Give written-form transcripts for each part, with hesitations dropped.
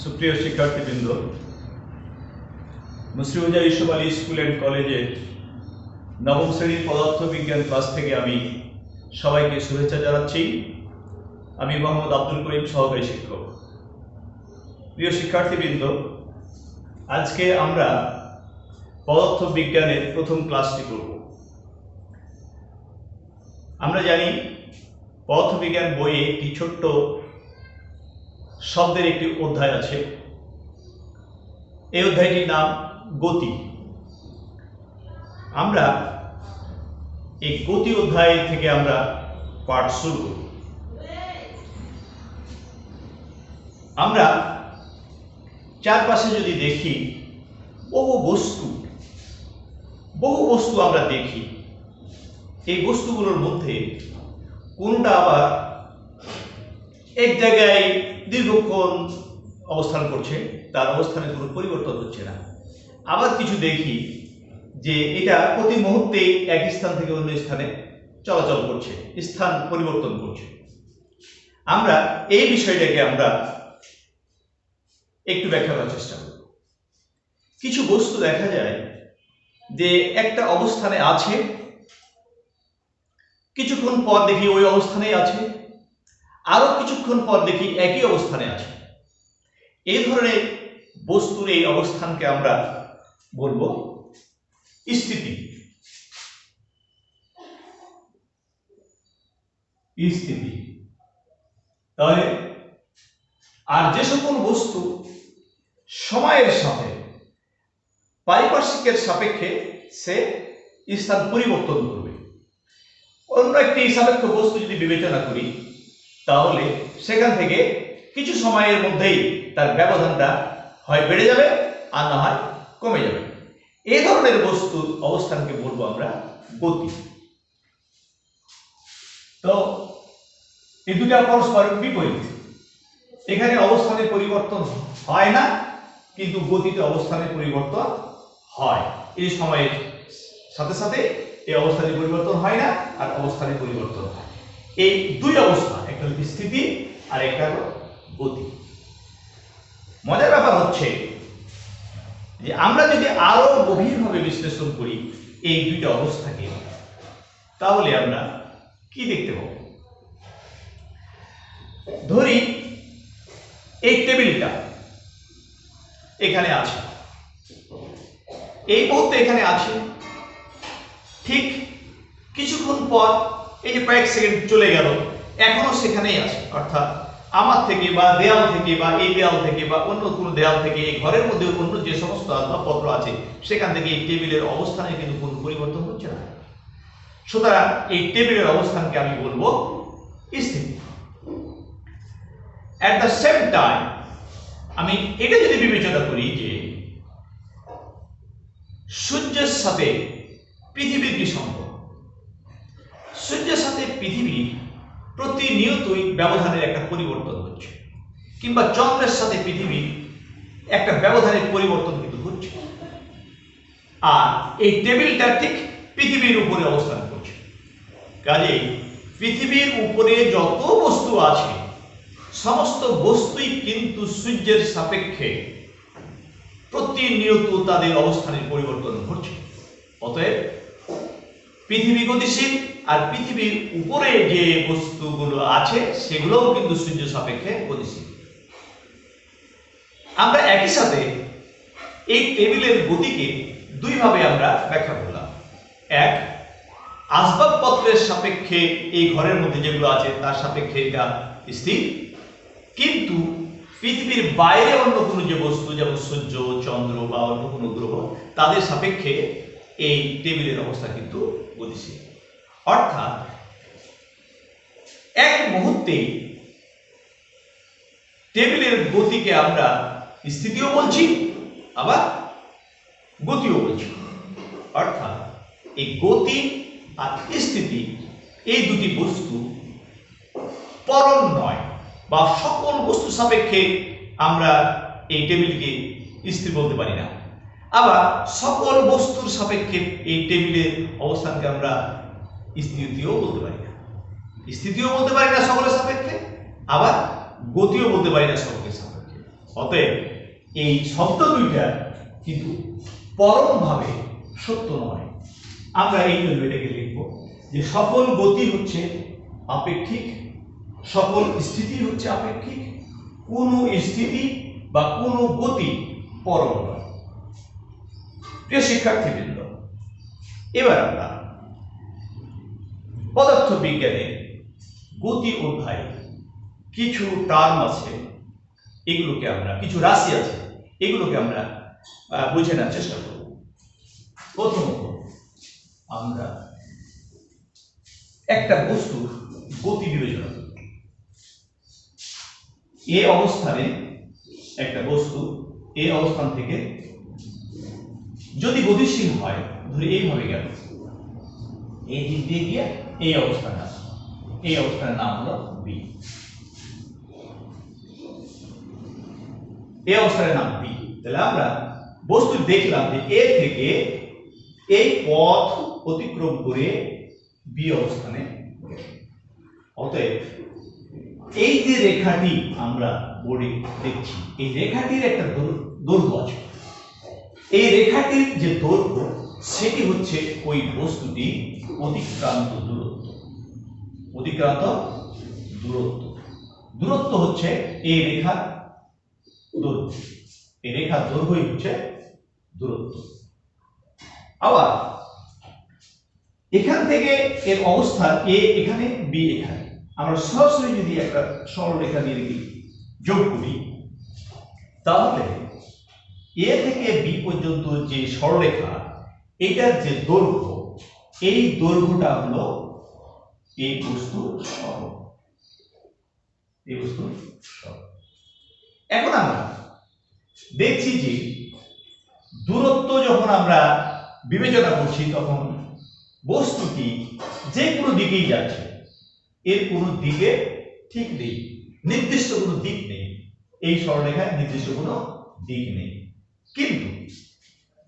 সুপ্রিয় শিক্ষার্থীবৃন্দ, মুসলিউজা Yusuf Ali school and কলেজের নবম শ্রেণীর পদার্থবিজ্ঞান ক্লাস থেকে আমি সবাইকে শুভেচ্ছা জানাচ্ছি। আমি মোহাম্মদ আব্দুল করিম, সহকারী শিক্ষক। প্রিয় শিক্ষার্থীবৃন্দ, আজকে আমরা পদার্থবিজ্ঞানের প্রথম ক্লাসটি করব। আমরা জানি পদার্থবিজ্ঞান বইয়ে একটি ছোট্ট শব্দের একটি অধ্যায় আছে। এই অধ্যায়টির নাম গতি। আমরা এই গতি অধ্যায় থেকে আমরা পাঠ শুরু করি। আমরা চারপাশে যদি দেখি, বহু বস্তু আমরা দেখি। এই বস্তুগুলোর মধ্যে কোনটা আবার এক জায়গায় দীর্ঘক্ষণ অবস্থান করছে, তার অবস্থানে কোনো পরিবর্তন হচ্ছে না। আবার কিছু দেখি যে এটা প্রতি মুহূর্তেই এক স্থান থেকে অন্য স্থানে চলাচল করছে, স্থান পরিবর্তন করছে। আমরা এই বিষয়টাকে আমরা একটু ব্যাখ্যা করার চেষ্টা করব। কিছু বস্তু দেখা যায় যে একটা অবস্থানে আছে, কিছুক্ষণ পর দেখি ওই অবস্থানেই আছে, আরো কিছুক্ষণ পর দেখি একই অবস্থানে আছে। এই ধরনের বস্তুর এই অবস্থানকে আমরা বলবো স্থিতি। তাহলে আর যে সকল বস্তু সময়ের সাথে পারিপার্শ্বিকের সাপেক্ষে সে স্থান পরিবর্তন করবে। অন্য একটি সাপেক্ষ বস্তু যদি বিবেচনা করি, তাহলে সেখান থেকে কিছু সময়ের মধ্যেই তার ব্যবধানটা হয় বেড়ে যাবে আর না হয় কমে যাবে। এই ধরনের বস্তুর অবস্থানকে বলবো আমরা গতি। তো এই দুটা পরস্পর বিপরীত। এখানে অবস্থানের পরিবর্তন হয় না, কিন্তু গতিতে অবস্থানের পরিবর্তন হয়। এই সময়ের সাথে সাথে এই অবস্থানের পরিবর্তন হয় না, আর অবস্থানের পরিবর্তন হয়। এই দুই অবস্থা, একটা হল স্থিতি আর একটা হল গতি। মজার ব্যাপার হচ্ছে যে আমরা যদি আরো গভীরভাবে বিশ্লেষণ করি এই দুইটা অবস্থাকে, তাহলে আমরা কি দেখতে পাবো? ধরি এই টেবিলটা এখানে আছে, এই মুহূর্তে এখানে আছে, ঠিক কিছুক্ষণ পর এই যে কয়েক সেকেন্ড চলে গেল, এখনো সেখানেই আছে। অর্থাৎ আমার থেকে বা দেয়াল থেকে বা এই দেয়াল থেকে বা অন্য কোনো দেয়াল থেকে এই ঘরের মধ্যে অন্য যে সমস্ত আসবাবপত্র আছে সেখান থেকে এই টেবিলের অবস্থানে কিন্তু কোনো পরিবর্তন হচ্ছে না। সুতরাং এই টেবিলের অবস্থানকে আমি বলবো স্থিতি। অ্যাট দ্য সেম টাইম আমি এটা যদি বিবেচনা করি যে সূর্যের সাথে পৃথিবীর কি সম্পর্ক, সূর্যের সাথে পৃথিবী প্রতিনিয়তই ব্যবধানের একটা পরিবর্তন হচ্ছে, কিংবা চন্দ্রের সাথে পৃথিবী একটা ব্যবধানের পরিবর্তন কিন্তু হচ্ছে। আর এই টেবিলটা ঠিক পৃথিবীর উপরে অবস্থান করছে। কাজেই পৃথিবীর উপরে যত বস্তু আছে সমস্ত বস্তুই কিন্তু সূর্যের সাপেক্ষে প্রতিনিয়ত তাদের অবস্থানের পরিবর্তন ঘটছে। অতএব পৃথিবী গতিশীল, আর পৃথিবীর উপরে যে বস্তুগুলো আছে সেগুলোও কিন্তু সূর্য সাপেক্ষে গতিশীল। আমরা একই সাথে এই টেবিলের গতিকে দুইভাবে আমরা ব্যাখ্যা করলাম। এক, আসবাবপত্রের সাপেক্ষে এই ঘরের মধ্যে যেগুলো আছে তার সাপেক্ষে এটা স্থির, কিন্তু পৃথিবীর বাইরে অন্য কোনো যে বস্তু, যেমন সূর্য, চন্দ্র বা অন্য কোনো গ্রহ, তাদের সাপেক্ষে এই টেবিলের অবস্থা কিন্তু গতিশীল। অর্থাৎ এক মুহূর্তে টেবিলের গতিকে আমরা স্থিতিও বলছি, আবার গতিও বলছি। অর্থাৎ এই গতি আর স্থিতি এই দুটি বস্তু পরম নয়, বা সকল বস্তু সাপেক্ষে আমরা এই টেবিলকে স্থির বলতে পারি না। আবার সকল বস্তুর সাপেক্ষে এই টেবিলের অবস্থানকে আমরা স্থিতিও বলতে পারি না। স্থিতিও বলতে পারি না সকলের সাপেক্ষে, আবার গতিও বলতে পারি না সকলের সাপেক্ষে। অতএব এই শব্দ দুইটা কিন্তু পরমভাবে সত্য নয়। আমরা এই জন্য এটাকে লিখব যে সকল গতি হচ্ছে আপেক্ষিক, সকল স্থিতি হচ্ছে আপেক্ষিক, কোনো স্থিতি বা কোনো গতি পরম নয়। প্রিয় শিক্ষার্থীবৃন্দ, এবার আমরা পদার্থ বিজ্ঞানে গতি অধ্যায়ে কিছু টার্ম আছে, এগুলোকে আমরা, কিছু রাশি আছে, এগুলোকে আমরা বুঝে নেওয়ার চেষ্টা করব। প্রথমত আমরা একটা বস্তুর গতি বিবেচনা করব। এ অবস্থানে একটা বস্তু এ অবস্থান থেকে যদি গতিশীল হয়, ধরে এইভাবে গেল, এই দিক দিয়ে গিয়ে এই অবস্থানে আসে, এই অবস্থানের নাম হলো বি। এই অবস্থানের নাম বি। তাহলে আমরা বস্তু দেখলাম যে এ থেকে এই পথ অতিক্রম করে বি অবস্থানে। অতএব এই যে রেখাটি আমরা বোর্ডে দেখছি, এই রেখাটির একটা দৈর্ঘ্য আছে। এই রেখাটির যে দৈর্ঘ্য সেটি হচ্ছে ওই বস্তুটি অতিক্রান্ত দূরত্ব। অতিক্রান্ত দূরত্ব, দূরত্ব হচ্ছে এই রেখার দৈর্ঘ্য, এই রেখার দৈর্ঘ্যই হচ্ছে দূরত্ব। আবার এখান থেকে এর অবস্থান এ এখানে, বি এখানে, আমরা সরাসরি যদি একটা সরলরেখা দিয়ে যোগ করি, তাহলে এ থেকে বি পর্যন্ত যে সরলরেখা, এটার যে দৈর্ঘ্য, এই দৈর্ঘ্যটা হলো এই বস্তুর সরল, এই বস্তুর সরল। এখন আমরা দেখছি যে দূরত্ব যখন আমরা বিবেচনা করছি, তখন বস্তুটি যে কোনো দিকেই যাচ্ছে, এর কোনো দিকে ঠিক নেই, নির্দিষ্ট কোনো দিক নেই। এই সরলরেখায় নির্দিষ্ট কোনো দিক নেই। কিন্তু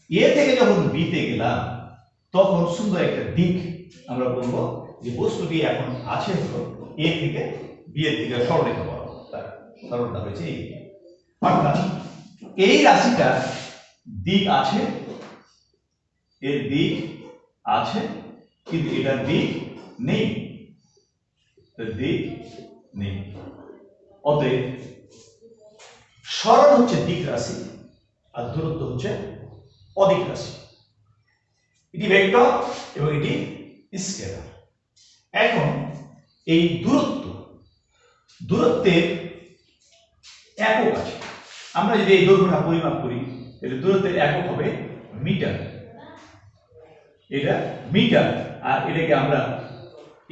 এ থেকে যখন বিতে গেলাম, তখন সুন্দর একটা দিক আমরা বলবো যে বস্তুটি এখন আছে হলো এ থেকে বি এর দিকে সরলরেখা বলা, তার সরলটা হয়েছে এই। অর্থাৎ এই রাশিটা দিক আছে, এর দিক আছে, কিন্তু এটার দিক নেই, দিক নেই। অতএব সরল হচ্ছে দিক রাশি আর দূরত্ব হচ্ছে অদিক রাশি। এটি ভেক্টর এবং এটি স্কেলার। এখন এই দূরত্বের একক আছে। আমরা যদি এই দৈর্ঘ্যটা পরিমাপ করি, তাহলে দূরত্বের একক হবে মিটার। এটা মিটার, আর এটাকে আমরা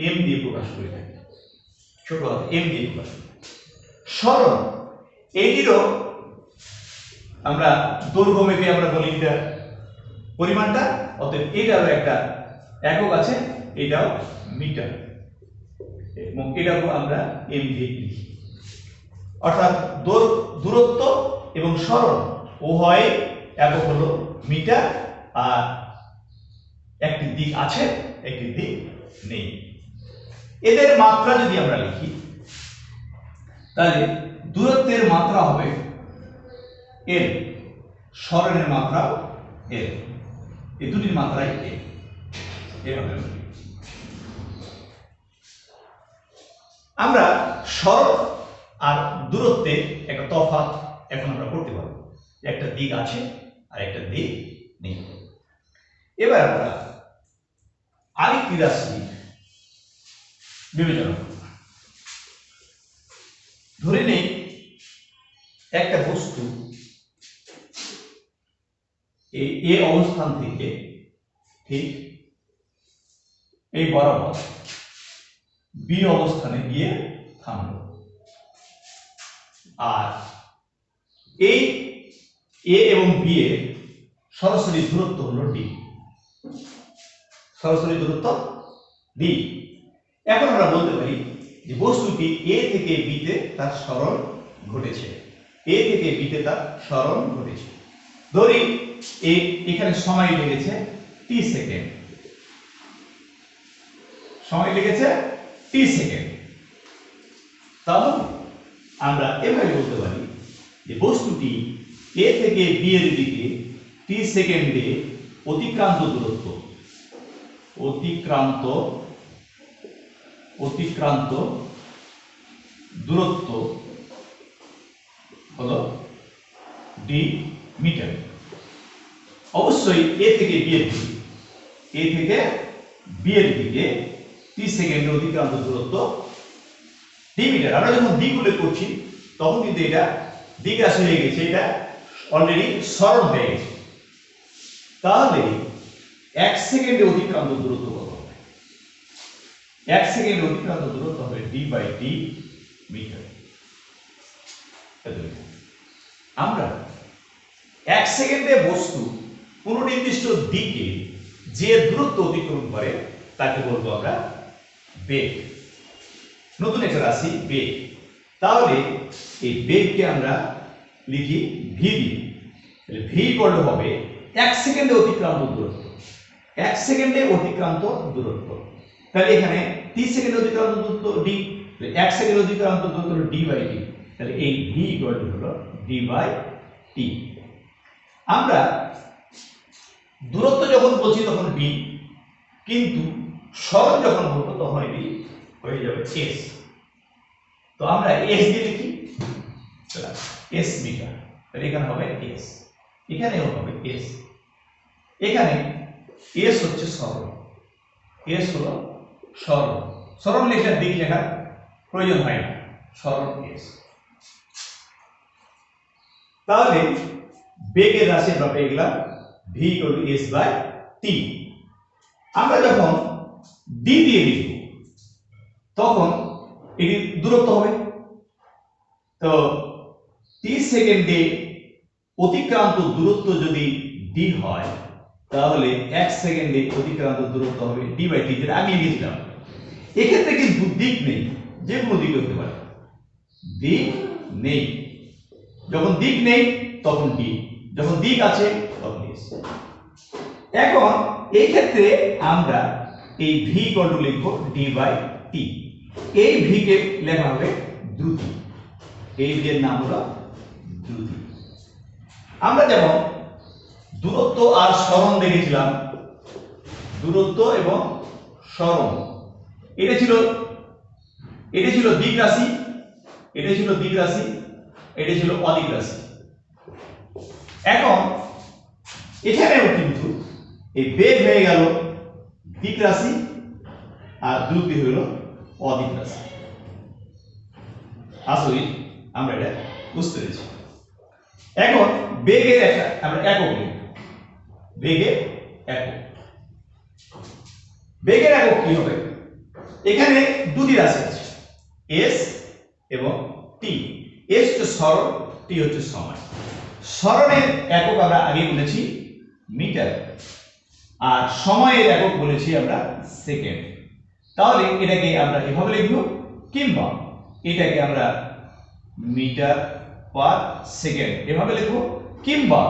এম দিয়ে প্রকাশ করে থাকি, ছোট হাতে এম দিয়ে প্রকাশ করি। সরল, এটিরও আমরা দৈর্ঘ্য মেপে আমরা বলি এটা পরিমাণটা, অতএব এটারও একটা একক আছে, এটাও মিটার, এবং এটাও আমরা এম দিয়ে লিখি। অর্থাৎ দূরত্ব এবং সরল উভয় একক হলো মিটার, আর একটি দিক আছে, একটি দিক নেই। এদের মাত্রা যদি আমরা লিখি, তাহলে দূরত্বের মাত্রা হবে এল, সরলের মাত্রা এল, এই দুটির মাত্রাই এল। এভাবে আমরা সরল আর দূরত্বের একটা তফাৎ এখন আমরা করতে পারবো, একটা দিক আছে আর একটা দিক নেই। এবার আমরা আরেকটি রাশি বিবেচনা করব। ধরে নেই একটা বস্তু এই অবস্থান থেকে ঠিক এই বরাবর বি অবস্থানে গিয়ে থামল, আর এই এ এবং বি এর সরাসরি দূরত্ব হলো ডি, সরাসরি দূরত্ব ডি। এখন আমরা বলতে পারি যে বস্তুটি এ থেকে বিতে তার সরণ ঘটেছে, এ থেকে বিতে তার সরণ ঘটেছে। ধরি এখানে সময় লেগেছে টি সেকেন্ড, সময় লেগেছে টি সেকেন্ড। তাহলে আমরা এভাবে বলতে পারি যে বস্তুটি এ থেকে বি এর দিকে টি সেকেন্ডে অতিক্রান্ত দূরত্ব হলো ডি মিটার। অবশ্যই এ থেকে বি এর দিকে টি সেকেন্ডে অতিক্রান্ত দূরত্ব ডি মিটার। আমরা যখন দিক উল্লেখ করছি তখন কিন্তু এটা দিক রাশি হয়ে গেছে, এটা অলরেডি সরণ হয়ে গেছে। তাহলে 1 সেকেন্ডে অতিক্রান্ত দূরত্ব কত হবে? 1 সেকেন্ডে অতিক্রান্ত দূরত্ব হবে d/d মিটার। আমরা 1 সেকেন্ডে বস্তু কোনো নির্দিষ্ট দিকে যে দূরত্ব অতিক্রম করে তাকে বলবো আমরা বেগ। নতুন একটা রাশি বেগ। তাহলে এই বেগকে আমরা লিখি ভি দিয়ে। তাহলে ভি ইকুয়াল টু হবে 1 সেকেন্ডে অতিক্রান্ত দূরত্ব। 1 সেকেন্ডে অতিক্রান্ত দূরত্ব, তাহলে এখানে 30 সেকেন্ডে অতিক্রান্ত দূরত্ব ডি, 1 সেকেন্ডে অতিক্রান্ত দূরত্ব হলো d/d। তাহলে এই ভি ইকুয়াল টু হলো d/t। আমরা দূরত্ব যখন বলছি তখন ডি, কিন্তু সরণ যখন বলবো তখন এটি হয়ে যাবে এস। তো আমরা এস দিয়ে লিখি, এস মিটার। তাহলে এখানে হবে এস, এখানেও হবে এস। এখানে এস হচ্ছে সরণ, এস হলো সরণ। সরণ লেখার দিক লেখার প্রয়োজন হয় না, সরণ এস। তাহলে বেগের রাশি আমরা পেয়ে গেলাম v equal to s by t। আমরা যখন d দিয়ে লিখব তখন এটি দূরত্ব হবে। তো 30 সেকেন্ডে অতিক্রান্ত দূরত্ব যদি d হয় তাহলে 1 সেকেন্ডে অতিক্রান্ত দূরত্ব হবে d/t, যেটা আগে লিখেছিলাম। এক্ষেত্রে কিন্তু দিক নেই, যে কোনো দিক হতে পারে। দিক নেই, যখন দিক নেই তখন d, যখন দিক আছে তখন s। এখন এই ক্ষেত্রে আমরা এই v ইকুয়াল টু লিখব d/t। এই v কে লেখা হবে দ্রুতি, এই v এর নাম হলো দ্রুতি। আমরা যেমন দূরত্ব আর সরণ দেখেছিলাম, দূরত্ব এবং সরণ, এটা ছিল দিক রাশি, এটা ছিল দিক রাশি, এটা ছিল অদিক রাশি। এখন এখানেও কিন্তু এই বেগ হয়ে গেল দিক রাশি আর দ্রুতি হলো অদিক রাশি। আসলে আমরা এটা বুঝতে পেরেছি। এখন বেগের একটা আমরা একক লিখব, বেগের একক। বেগের একক কি হবে? এখানে দুটি রাশি আছে, s এবং t। s হচ্ছে সরণ, t হচ্ছে সময়। সরণের একক আমরা আগে বলেছি মিটার, আর সময়ের একক বলেছি আমরা সেকেন্ড। তাহলে এটাকে আমরা এভাবে লিখব, কিংবা এটাকে আমরা মিটার পার সেকেন্ড এভাবে লিখব, কিংবা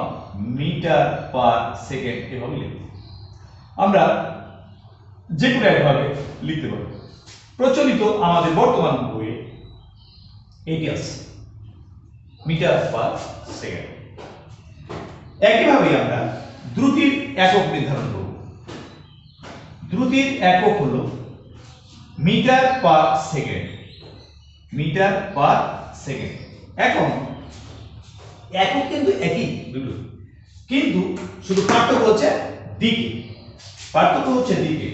মিটার পার সেকেন্ড এভাবে লিখব। আমরা যে কোনো একভাবে লিখতে পারি। প্রচলিত আমাদের বর্তমান বইয়ে এটি আছে মিটার পার সেকেন্ড। একইভাবে আমরা দ্রুতির একক নির্ধারণ করব। দ্রুতির একক হলো metre per second, metre per second. এখন একক কিন্তু একই দুটো, কিন্তু শুধু পার্থক্য হচ্ছে দিকে, পার্থক্য হচ্ছে দিকে।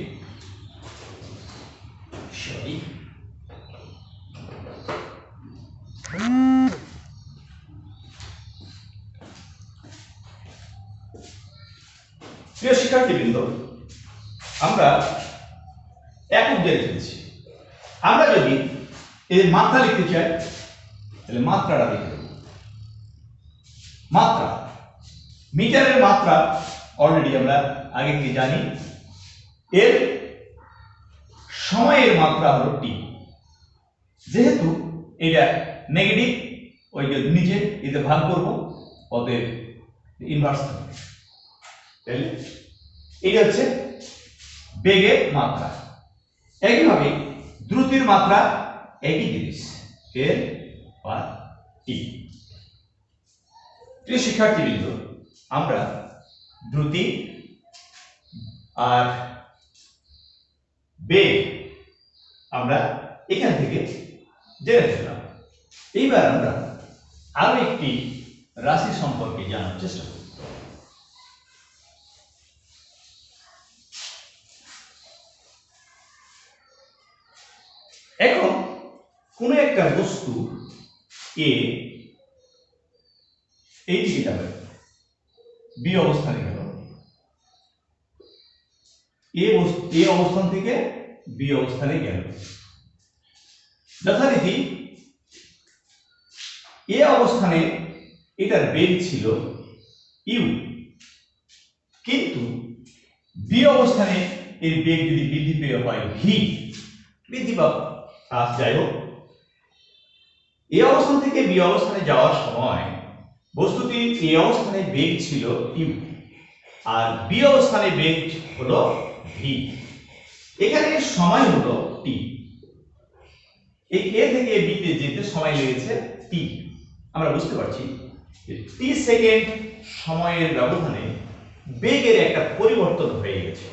সরি, প্রিয় শিক্ষার্থীবৃন্দ, আমরা একক দিয়ে লিখেছি। আমরা যদি এর মাত্রা লিখতে চাই তাহলে মাত্রাটা লিখে দেব। মাত্রা, মিটারের মাত্রা অলরেডি আমরা আগে থেকে জানি। এর সময়ের মাত্রা হলো টি। যেহেতু এটা নেগেটিভ, ওই যে নিচে এতে ভাগ করব, অতএব ইনভার্স থাকবে। তাহলে এটা হচ্ছে বেগের মাত্রা। একইভাবে দ্রুতির মাত্রা একই জিনিস, এর পার টি। প্রিয় শিক্ষার্থীবৃন্দ, আমরা দ্রুতি আর বেগ আমরা এখান থেকে জেনে ফেললাম। এইবার আমরা আরো একটি রাশি সম্পর্কে জানার চেষ্টা করব। এখন কোন একটা বস্তু এ এই দিকে যাবে, বি অবস্থানে গেল, এ অবস্থান থেকে বি অবস্থানে গেল। যথারীতি এ অবস্থানে এটার বেগ ছিল ইউ, কিন্তু বি অবস্থানে এর বেগ যদি বৃদ্ধি পেয়ে হয় ভি, বৃদ্ধি বা হ্রাস যাই হোক, এ অবস্থান থেকে বি অবস্থানে যাওয়ার সময় বস্তুটি এ অবস্থানে বেগ ছিল ইউ আর বি অবস্থানে বেগ হলো ভি। এখানে সময় হলো টি। এই এ থেকে বি তে যেতে সময় লেগেছে টি। আমরা বুঝতে পারছি যে টি সেকেন্ড সময়ের ব্যবধানে বেগের একটা পরিবর্তন হয়ে গেছে।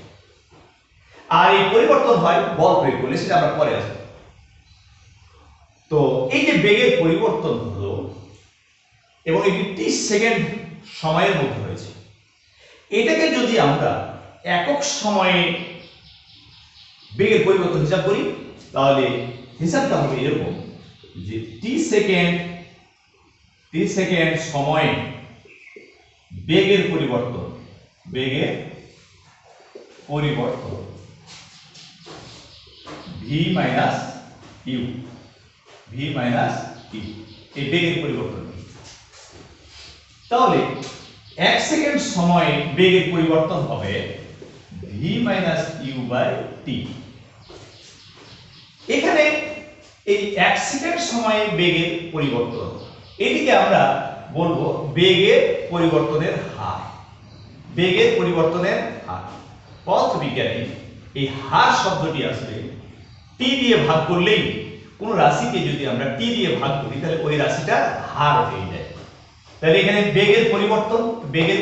আর এই পরিবর্তন হয় বল প্রয়োগ করলে, সেটা আমরা পরে আসবো। তো এই যে বেগের পরিবর্তন হলো এবং এটি টি সেকেন্ড সময়ের মধ্যে হয়েছে, এটাকে যদি আমরা একক সময়ে বেগের পরিবর্তন হিসাব করি তাহলে হিসাবটা হবে এরকম যে টি সেকেন্ড সময়ে বেগের পরিবর্তন ভি মাইনাস ইউ, এই বেগের পরিবর্তন। তাহলে 1 সেকেন্ড সময়ে বেগের পরিবর্তন হবে V minus you by T. এখানে এই 1 সেকেন্ড সময়ে বেগের পরিবর্তন, এটিকে আমরা বলবো বেগের পরিবর্তনের হার। পদার্থবিজ্ঞানে এই হার শব্দটি আসলে টি দিয়ে ভাগ করলেই, কোন রাশিকে যদি আমরা টি দিয়ে ভাগ করি তাহলে ওই রাশিটা হার হয়ে যায়। তাহলে এখানে বেগের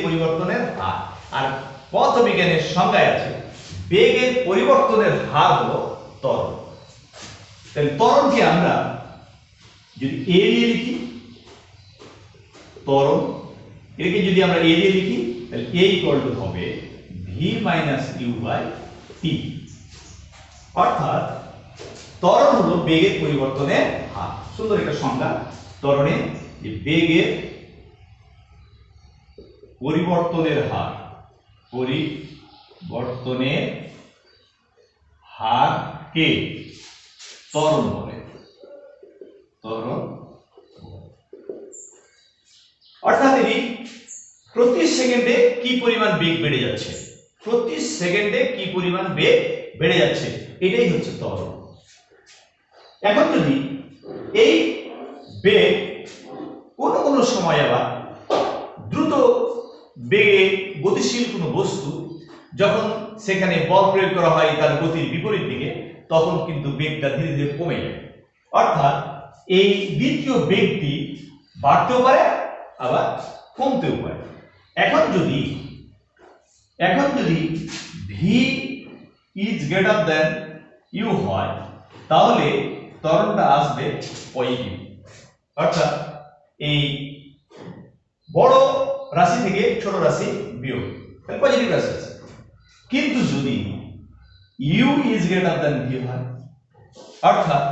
পরিবর্তনের হার। আর পদার্থবিজ্ঞানের সংজ্ঞায় আছে বেগের পরিবর্তনের হার হলো ত্বরণ। তাহলে ত্বরণকে আমরা যদি এ দিয়ে লিখি, ত্বরণ এটাকে যদি আমরা এ দিয়ে লিখি তাহলে এ ইকুয়াল টু হবে V minus you by T. অর্থাৎ ত্বরণ হলো বেগের পরিবর্তনের হার। সুন্দর একটা সংজ্ঞা ত্বরণের, যে বেগের পরিবর্তনের হারকে ত্বরণ বলে। অর্থাৎ এটি প্রতি সেকেন্ডে কি পরিমাণ বেগ বেড়ে যাচ্ছে, এটাই হচ্ছে ত্বরণ। এখন যদি এই বেগ কোনো সময় আবার দ্রুত বেগে গতিশীল কোনো বস্তু যখন সেখানে বল প্রয়োগ করা হয় তার গতির বিপরীত দিকে, তখন কিন্তু বেগটা ধীরে ধীরে কমে যায়। অর্থাৎ এই দ্বিতীয় বেগটি বাড়তেও পারে আবার কমতেও পারে। এখন যদি v is greater than u হয় তাহলে ত্বরণটা আসবে পজিটিভ। অর্থাৎ এই বড় রাশি থেকে ছোট রাশি বিয়োগ, তাহলে পজিটিভ রাশি আছে। কিন্তু যদি u is greater than v হয়, অর্থাৎ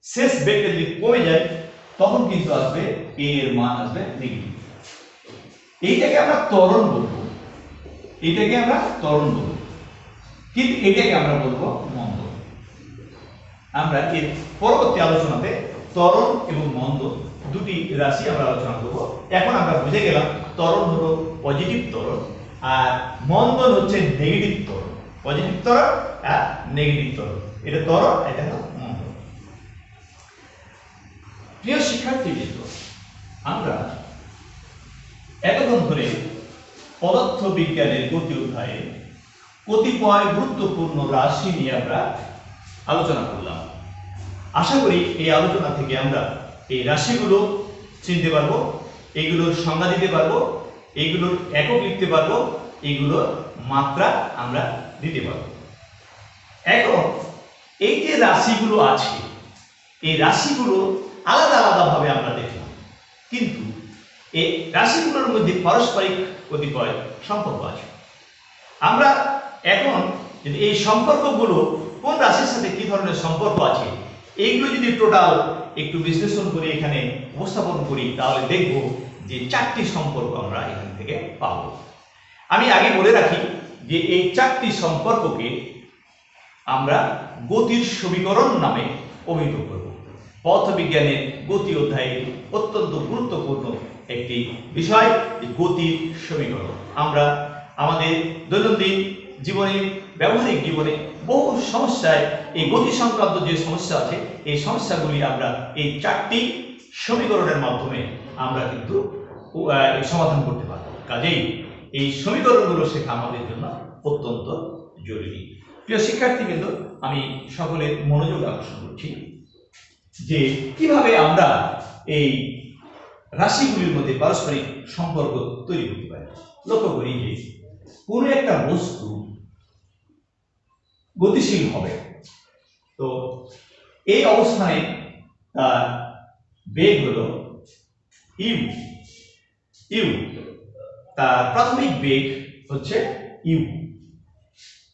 শেষ বেগটা যদি কমে যায়, তখন কিন্তু আসবে এ এর মান আসবে নেগেটিভ। এইটাকে আমরা ত্বরণ বলবো, কিন্তু এটাকে আমরা বলবো মন্দন। আমরা এর পরবর্তী আলোচনাতে ত্বরণ এবং মন্দন দুটি রাশি আমরা আলোচনা করব। এখন আমরা বুঝে গেলাম ত্বরণ হলো পজিটিভ ত্বরণ আর মন্দন হচ্ছে নেগেটিভ ত্বরণ। পজিটিভ ত্বরণ আর নেগেটিভ ত্বরণ, এটা ত্বরণ, এটা হলো মন্দন। প্রিয় শিক্ষার্থীবৃন্দ, আমরা এতক্ষণ ধরে পদার্থ বিজ্ঞানের গতি অধ্যায়ে কতিপয় গুরুত্বপূর্ণ রাশি নিয়ে আমরা আলোচনা করলাম। আশা করি এই আলোচনা থেকে আমরা এই রাশিগুলো চিনতে পারবো এইগুলোর সংজ্ঞা দিতে পারবো, এইগুলোর একক লিখতে পারবো, এইগুলোর মাত্রা আমরা দিতে পারবো। এখন এই যে রাশিগুলো আছে, এই রাশিগুলো আলাদা আলাদা ভাবে আমরা দেখলাম, কিন্তু এই রাশিগুলোর মধ্যে পারস্পরিক কতিপয় সম্পর্ক আছে। আমরা এখন যদি এই সম্পর্কগুলো কোন রাশির সাথে কি ধরনের সম্পর্ক আছে এইগুলো যদি টোটাল একটু বিশ্লেষণ করে এখানে উপস্থাপন করি, তাহলে দেখব যে 4টি সম্পর্ক আমরা এখান থেকে পাব। আমি আগে বলে রাখি যে এই 4টি সম্পর্ককে আমরা গতির সমীকরণ নামে অভিহিত করব। পদার্থবিজ্ঞানের গতি অধ্যায়ে অত্যন্ত গুরুত্বপূর্ণ একটি বিষয় গতির সমীকরণ। আমরা আমাদের দৈনন্দিন জীবনে, ব্যবহারিক জীবনে বহু সমস্যায় এই গতি সংক্রান্ত যে সমস্যা আছে, এই সমস্যাগুলি আমরা এই 4টি সমীকরণের মাধ্যমে আমরা কিন্তু সমাধান করতে পারব। কাজেই এই সমীকরণগুলো শেখা আমাদের জন্য অত্যন্ত জরুরি। প্রিয় শিক্ষার্থীবৃন্দ, আমি সকলের মনোযোগ আকর্ষণ করছি যে কিভাবে আমরা এই রাশিগুলির মধ্যে পারস্পরিক সম্পর্ক তৈরি করতে পারি। লক্ষ্য করি যে কোনো একটা বস্তু গতিশীল হবে, তো এই অবস্থানে তার বেগ হলো ইউ, তার প্রাথমিক বেগ হচ্ছে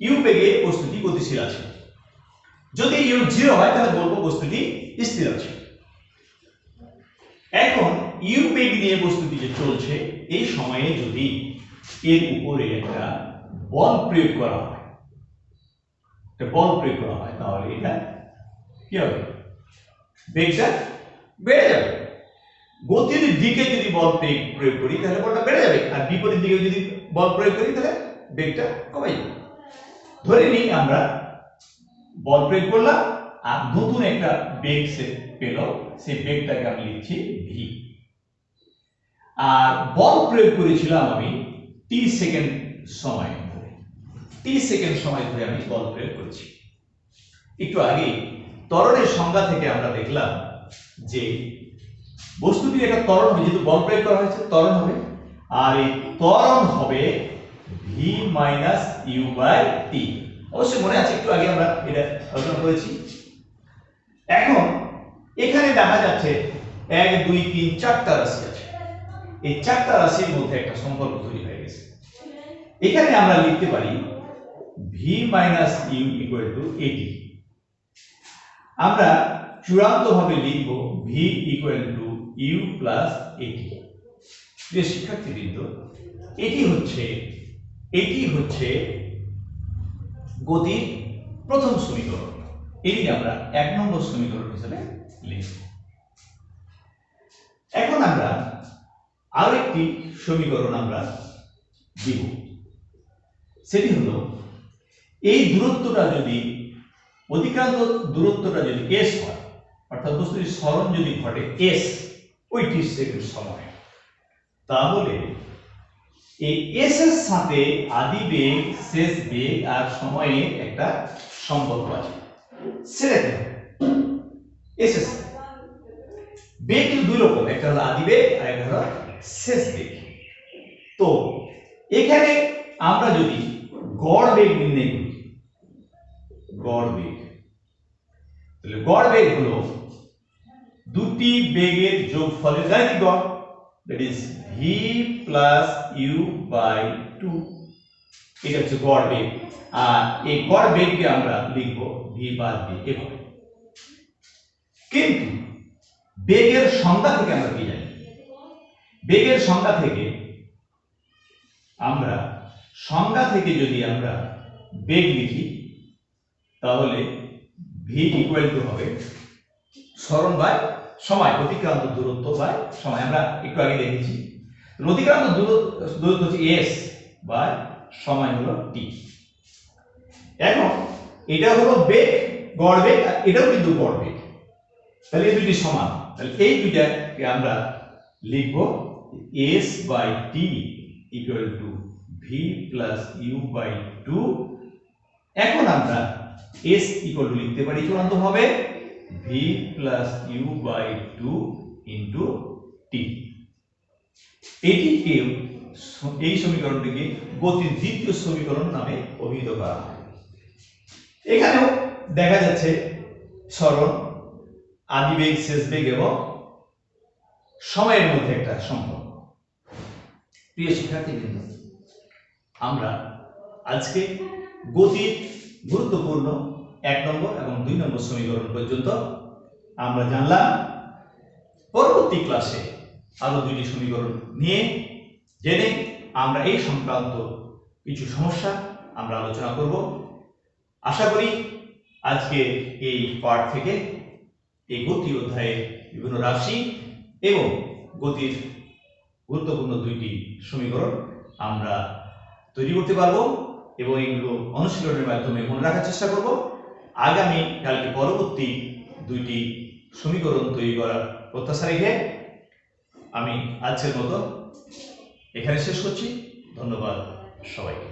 ইউ বেগে বস্তুটি গতিশীল আছে। যদি ইউ 0 হয় তাহলে বলবো বস্তুটি স্থির আছে। এখন ইউ বেগ নিয়ে বস্তুটি যে চলছে, এই সময়ে যদি এর উপরে একটা বল প্রয়োগ করা হয়, তাহলে এটা কি হবে? বেগটা বেড়ে যাবে। গতির দিকে যদি বল প্রয়োগ করি তাহলে বলটা বেড়ে যাবে, আর বিপরীত দিকে যদি বল প্রয়োগ করি তাহলে বেগটা কমে যাবে। ধরে নিই আমরা বল প্রয়োগ করলাম আর নতুন একটা বেগ সে পেল, সেই বেগটাকে আমি লিখছি ভি। আর বল প্রয়োগ করেছিলাম আমি টি সেকেন্ড সময় ধরে, আমি বল প্রয়োগ করছি। একটু আগে ত্বরণের সংজ্ঞা থেকে আমরা দেখলাম যে বস্তুটি একটা ত্বরণ হবে, যেহেতু বল প্রয়োগ করা হয়েছে ত্বরণ হবে, আর এই ত্বরণ হবে V minus you by T. অবশ্যই মনে আছে, একটু আগে আমরা এটা আলোচনা করেছি। এখন এখানে দেখা যাচ্ছে 1 2 3 4টা রাশি আছে। এই 4টা রাশির মধ্যে একটা সম্পর্ক তৈরি হয়ে গেছে। এখানে আমরা লিখতে পারি v minus u equal to এটি। আমরা চূড়ান্ত ভাবে লিখব v equal to u plus এটি। প্রিয় শিক্ষার্থীবৃন্দ, এটি হচ্ছে গতির প্রথম সমীকরণ। এটি আমরা 1 নম্বর সমীকরণ হিসেবে লিখব। এখন আমরা আরো একটি সমীকরণ আমরা দিব, সেটি হলো এই দূরত্বটা যদি, অতিক্রান্ত দূরত্বটা যদি s হয়, অর্থাৎ বস্তুটির সরণ যদি ঘটে s ওই টি সেকেন্ড সময়, তাহলে এই s এর সাথে আদি বেগ, শেষ বেগ আর সময়ের একটা সম্পর্ক আছে। সেটা s এর বেগ কিন্তু দুই রকম, একটা হলো আদি বেগ আর একটা হলো শেষ বেগ। তো এখানে আমরা যদি গড় বেগ নির্ণয় করি, তাহলে গড় বেগ হলো দুটি বেগের যোগফলের গাণিতিক গড়, that is v plus u by 2। এটা হচ্ছে গড় বেগ, আর এই গড় বেগকে আমরা লিখব ভি বাদ ভি এভাবে। কিন্তু বেগের সংজ্ঞা থেকে আমরা কি জানি? বেগের সংজ্ঞা থেকে যদি আমরা বেগ লিখি তাহলে ভি ইকুয়াল টু হবে সরণ বাই সময়, অতিক্রান্ত দূরত্ব বাই সময়। আমরা একটু আগে দেখেছি অতিক্রান্ত দূরত্ব হচ্ছে s বাই সময় হলো t। এখন এটা হলো বেগ, গড় বেগ, আর এটাও কিন্তু গড় বেগ, তাহলে এই দুটি সমান। তাহলে এই দুইটাকে আমরা লিখব s by t equal to v plus u by 2। এখন আমরা s ইকুয়াল টু লিখতে পারি চূড়ান্ত ভাবে v plus u by 2 into t। এটিকে এই সমীকরণটিকে গতির দ্বিতীয় সমীকরণ নামে অভিহিত করা হয়। এখানেও দেখা যাচ্ছে সরণ, আদিবেগ, শেষ বেগ এবং সময়ের মধ্যে একটা সম্পর্ক। প্রিয় শিক্ষার্থীবৃন্দ, আমরা আজকে গতির গুরুত্বপূর্ণ 1 নম্বর এবং 2 নম্বর সমীকরণ পর্যন্ত আমরা জানলাম। পরবর্তী ক্লাসে আরো 2টি সমীকরণ নিয়ে জেনে আমরা এই সংক্রান্ত কিছু সমস্যা আমরা আলোচনা করব। আশা করি আজকে এই পাঠ থেকে এই গতি অধ্যায়ের বিভিন্ন রাশি এবং গতির গুরুত্বপূর্ণ 2টি সমীকরণ আমরা তৈরি করতে পারবো এবং এগুলো অনুশীলনের মাধ্যমে মনে রাখার চেষ্টা করব। আগামী কালকে পরবর্তী 2টি সমীকরণ তৈরি করার প্রত্যাশা রেখে আমি আজকের মতো এখানে শেষ করছি। ধন্যবাদ সবাইকে।